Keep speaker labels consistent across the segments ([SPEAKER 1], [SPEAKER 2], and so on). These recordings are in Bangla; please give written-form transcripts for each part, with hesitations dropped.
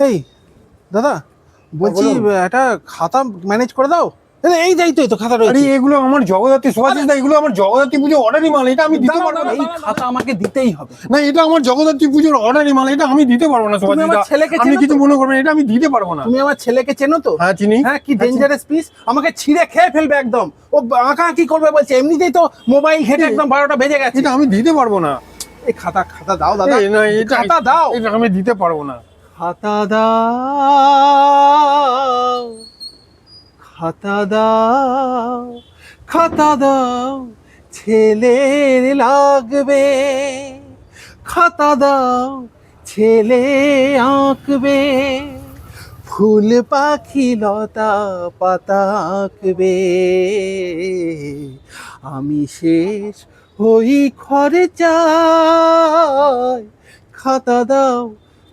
[SPEAKER 1] এই দাদা বলছি একটা খাতা ম্যানেজ করে দাও। এই যাই তো খাতা
[SPEAKER 2] আরে
[SPEAKER 1] রয়েছে।
[SPEAKER 2] এগুলো আমার জগদ্ধাত্রী সুভাষিস দা, এগুলো আমার জগদ্ধাত্রী পুজোর অর্ডারই মাল, এটা আমি দিতে পারবো না।
[SPEAKER 1] এই খাতা আমাকে দিতেই হবে।
[SPEAKER 2] না, এটা আমার জগদ্ধাত্রী পুজোর অর্ডারই মাল, এটা আমি দিতে পারবো না সুভাষিস
[SPEAKER 1] আমার
[SPEAKER 2] দা।
[SPEAKER 1] ছেলেকে
[SPEAKER 2] আপনি
[SPEAKER 1] চেনো
[SPEAKER 2] কিছু
[SPEAKER 1] তো?
[SPEAKER 2] মনে করবেন, এটা আমি দিতে পারবো না।
[SPEAKER 1] তুমি আমার ছেলেকে চেনো তো?
[SPEAKER 2] হ্যাঁ চিনি।
[SPEAKER 1] হ্যাঁ, কি ডেঞ্জারাস পিস, আমাকে ছিঁড়ে খেয়ে ফেলবে একদম। ও আঁকা কি করবে বলছে, এমনিতেই তো মোবাইল ঘেটে একদম 12টা বেজে গেছে।
[SPEAKER 2] এটা আমি দিতে পারবো না।
[SPEAKER 1] এই খাতা দাও দাদা,
[SPEAKER 2] এই না, এটা
[SPEAKER 1] খাতা দাও।
[SPEAKER 2] এটা আমি দিতে পারবো না।
[SPEAKER 1] খাতা দাও, খাতা দাও, খাতা দাও, ছেলের লাগবে। খাতা দাও, ছেলে আঁকবে। ফুল পাখি লতা পাতা আঁকবে। আমি শেষ হই ঘরে চাই। খাতা দাও,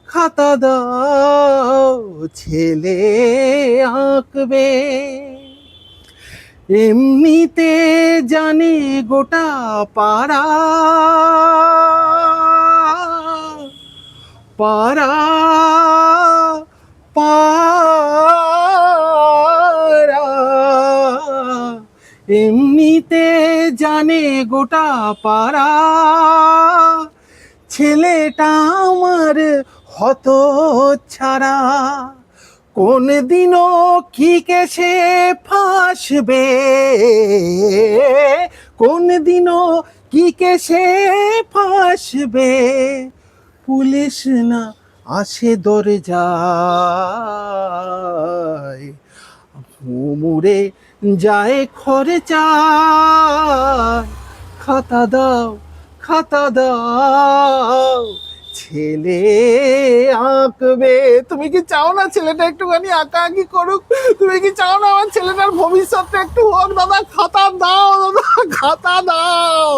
[SPEAKER 1] খাতা দাও, ছেলে আঁকবে। এমনিতে জানে গোটা পাড়া, পাড়া পাড়া, এমনিতে জানে গোটা পাড়া। ছেলেটা আমার হতচ্ছাড়া, কোন দিনও কি কেসে ফাঁসবে, কোন দিনও কি কেসে ফাঁসবে। পুলিশ না আসে দরজায়, মুড়ে যায় ঘরে চায়। খাতা দাও, খাতা দাও, ছেলে আঁকবে। তুমি কি চাও না ছেলেটা একটুখানি আঁকাআঁকি করুক? তুমি কি চাও না আমার ছেলেটার ভবিষ্যৎটা একটু হোক? দাদা খাতা দাও, দাদা খাতা দাও।